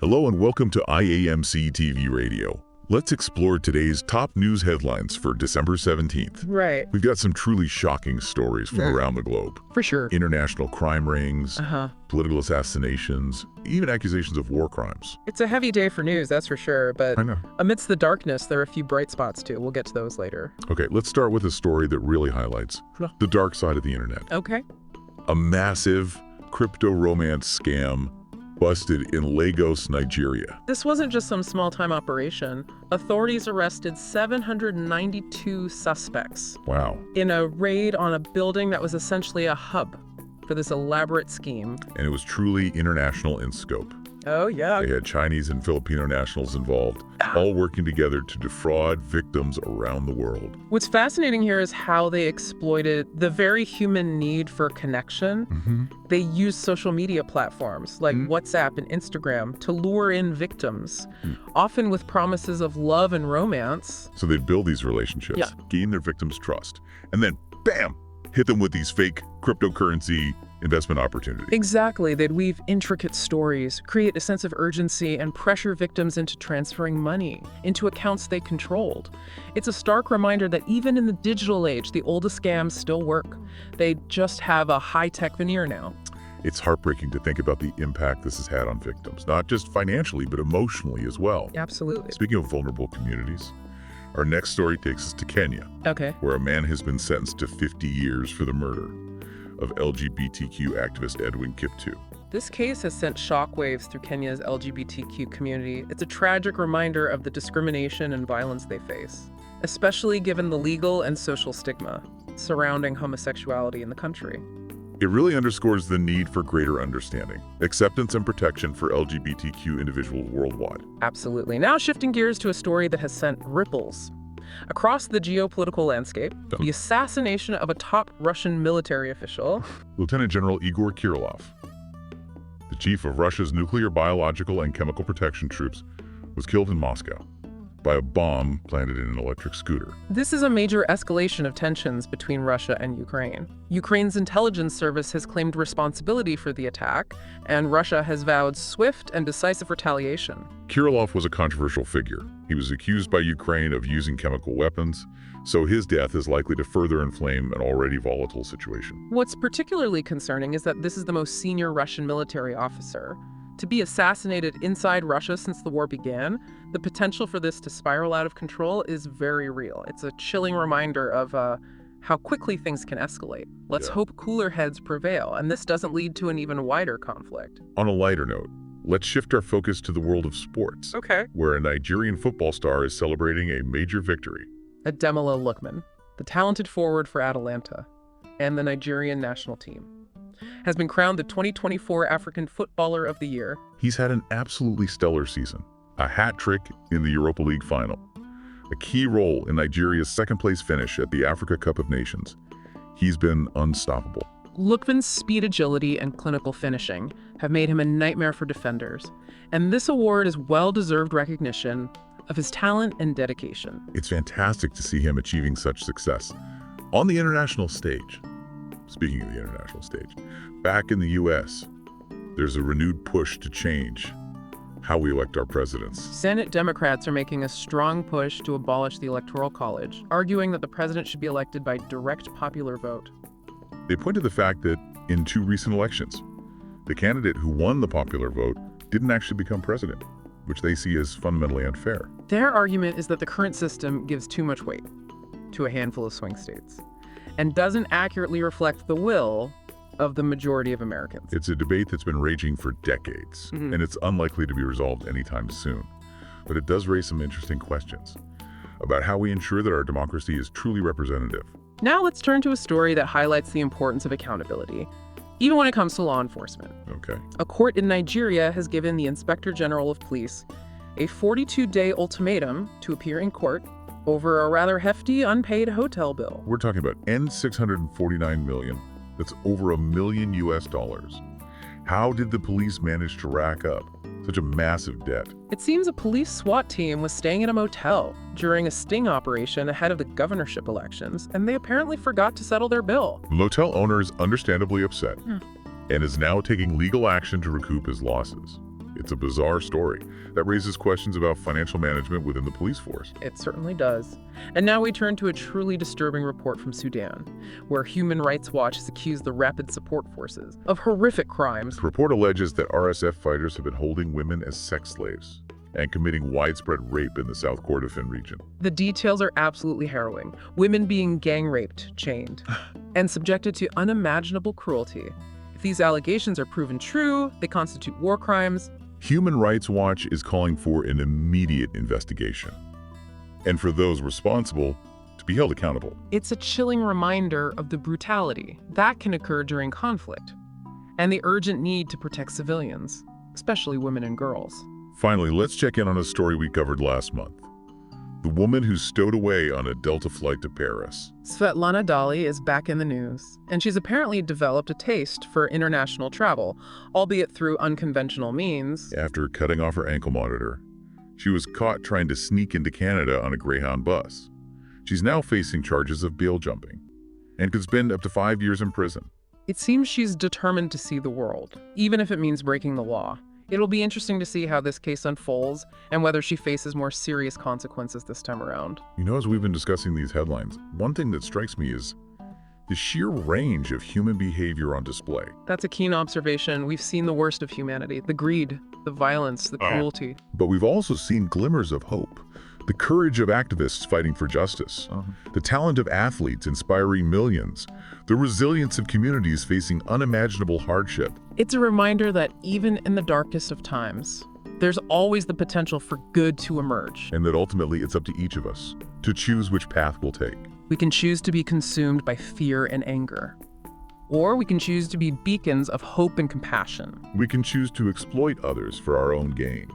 Hello and welcome to IAMC TV Radio. Let's explore today's top news headlines for December 17th. Right. We've got some truly shocking stories from around the globe. For sure. International crime rings, political assassinations, even accusations of war crimes. It's a heavy day for news, that's for sure, but I know. amidst the darkness, there are a few bright spots too. We'll get to those later. Okay, let's start with a story that really highlights the dark side of the internet. Okay. A massive crypto romance scam busted in Lagos, Nigeria. This wasn't just some small-time operation. Authorities arrested 792 suspects Wow. in a raid on a building that was essentially a hub for this elaborate scheme. And it was truly international in scope. Oh, yeah. They had Chinese and Filipino nationals involved, all working together to defraud victims around the world. What's fascinating here is how they exploited the very human need for connection. They used social media platforms like WhatsApp and Instagram to lure in victims, often with promises of love and romance. So they'd build these relationships, gain their victims' trust, and then, bam, hit them with these fake cryptocurrency investment opportunities. Exactly. They'd weave intricate stories, create a sense of urgency, and pressure victims into transferring money into accounts they controlled. It's a stark reminder that even in the digital age, the oldest scams still work. They just have a high-tech veneer now. It's heartbreaking to think about the impact this has had on victims, not just financially, but emotionally as well. Absolutely. Speaking of vulnerable communities, our next story takes us to Kenya, Okay. where a man has been sentenced to 50 years for the murder of LGBTQ activist Edwin Kiptu. This case has sent shockwaves through Kenya's LGBTQ community. It's a tragic reminder of the discrimination and violence they face, especially given the legal and social stigma surrounding homosexuality in the country. It really underscores the need for greater understanding, acceptance, and protection for LGBTQ individuals worldwide. Absolutely. Now shifting gears to a story that has sent ripples across the geopolitical landscape, the assassination of a top Russian military official. Lieutenant General Igor Kirillov, the chief of Russia's nuclear, biological, and chemical protection troops, was killed in Moscow by a bomb planted in an electric scooter. This is a major escalation of tensions between Russia and Ukraine. Ukraine's intelligence service has claimed responsibility for the attack, and Russia has vowed swift and decisive retaliation. Kirillov was a controversial figure. He was accused by Ukraine of using chemical weapons, so his death is likely to further inflame an already volatile situation. What's particularly concerning is that this is the most senior Russian military officer. To be assassinated inside Russia since the war began, the potential for this to spiral out of control is very real. It's a chilling reminder of how quickly things can escalate. Let's hope cooler heads prevail, and this doesn't lead to an even wider conflict. On a lighter note, let's shift our focus to the world of sports, where a Nigerian football star is celebrating a major victory. Ademola Lookman, the talented forward for Atalanta and the Nigerian national team, has been crowned the 2024 African Footballer of the Year. He's had an absolutely stellar season, a hat trick in the Europa League final, a key role in Nigeria's second-place finish at the Africa Cup of Nations. He's been unstoppable. Lookman's speed, agility, and clinical finishing have made him a nightmare for defenders, and this award is well-deserved recognition of his talent and dedication. It's fantastic to see him achieving such success on the international stage. Speaking of the international stage, back in the U.S., there's a renewed push to change how we elect our presidents. Senate Democrats are making a strong push to abolish the Electoral College, arguing that the president should be elected by direct popular vote. They point to the fact that in two recent elections, the candidate who won the popular vote didn't actually become president, which they see as fundamentally unfair. Their argument is that the current system gives too much weight to a handful of swing states and doesn't accurately reflect the will of the majority of Americans. It's a debate that's been raging for decades, and it's unlikely to be resolved anytime soon. But it does raise some interesting questions about how we ensure that our democracy is truly representative. Now let's turn to a story that highlights the importance of accountability, even when it comes to law enforcement. Okay. A court in Nigeria has given the Inspector General of Police a 42-day ultimatum to appear in court over a rather hefty unpaid hotel bill. We're talking about $649 million. That's over $1 million US. How did the police manage to rack up such a massive debt? It seems a police SWAT team was staying at a motel during a sting operation ahead of the governorship elections, and they apparently forgot to settle their bill. The motel owner is understandably upset and is now taking legal action to recoup his losses. It's a bizarre story that raises questions about financial management within the police force. It certainly does. And now we turn to a truly disturbing report from Sudan, where Human Rights Watch has accused the Rapid Support Forces of horrific crimes. The report alleges that RSF fighters have been holding women as sex slaves and committing widespread rape in the South Kordofan region. The details are absolutely harrowing. Women being gang raped, chained, and subjected to unimaginable cruelty. If these allegations are proven true, they constitute war crimes. Human Rights Watch is calling for an immediate investigation, and for those responsible to be held accountable. It's a chilling reminder of the brutality that can occur during conflict, and the urgent need to protect civilians, especially women and girls. Finally, let's check in on a story we covered last month. The woman who stowed away on a Delta flight to Paris. Svetlana Dali is back in the news, and she's apparently developed a taste for international travel, albeit through unconventional means. After cutting off her ankle monitor, she was caught trying to sneak into Canada on a Greyhound bus. She's now facing charges of bail jumping and could spend up to 5 years in prison. It seems she's determined to see the world, even if it means breaking the law. It'll be interesting to see how this case unfolds and whether she faces more serious consequences this time around. You know, as we've been discussing these headlines, one thing that strikes me is the sheer range of human behavior on display. That's a keen observation. We've seen the worst of humanity, the greed, the violence, the cruelty. But we've also seen glimmers of hope. The courage of activists fighting for justice, the talent of athletes inspiring millions, the resilience of communities facing unimaginable hardship. It's a reminder that even in the darkest of times, there's always the potential for good to emerge. And that ultimately it's up to each of us to choose which path we'll take. We can choose to be consumed by fear and anger, or we can choose to be beacons of hope and compassion. We can choose to exploit others for our own gain,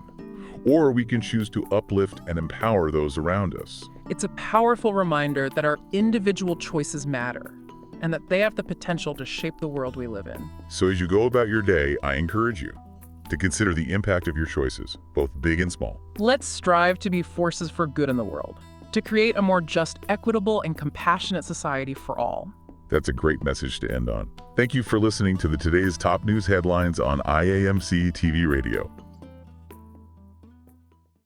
or we can choose to uplift and empower those around us. It's a powerful reminder that our individual choices matter, and that they have the potential to shape the world we live in. So as you go about your day, I encourage you to consider the impact of your choices, both big and small. Let's strive to be forces for good in the world, to create a more just, equitable, and compassionate society for all. That's a great message to end on. Thank you for listening to today's top news headlines on IAMC TV Radio.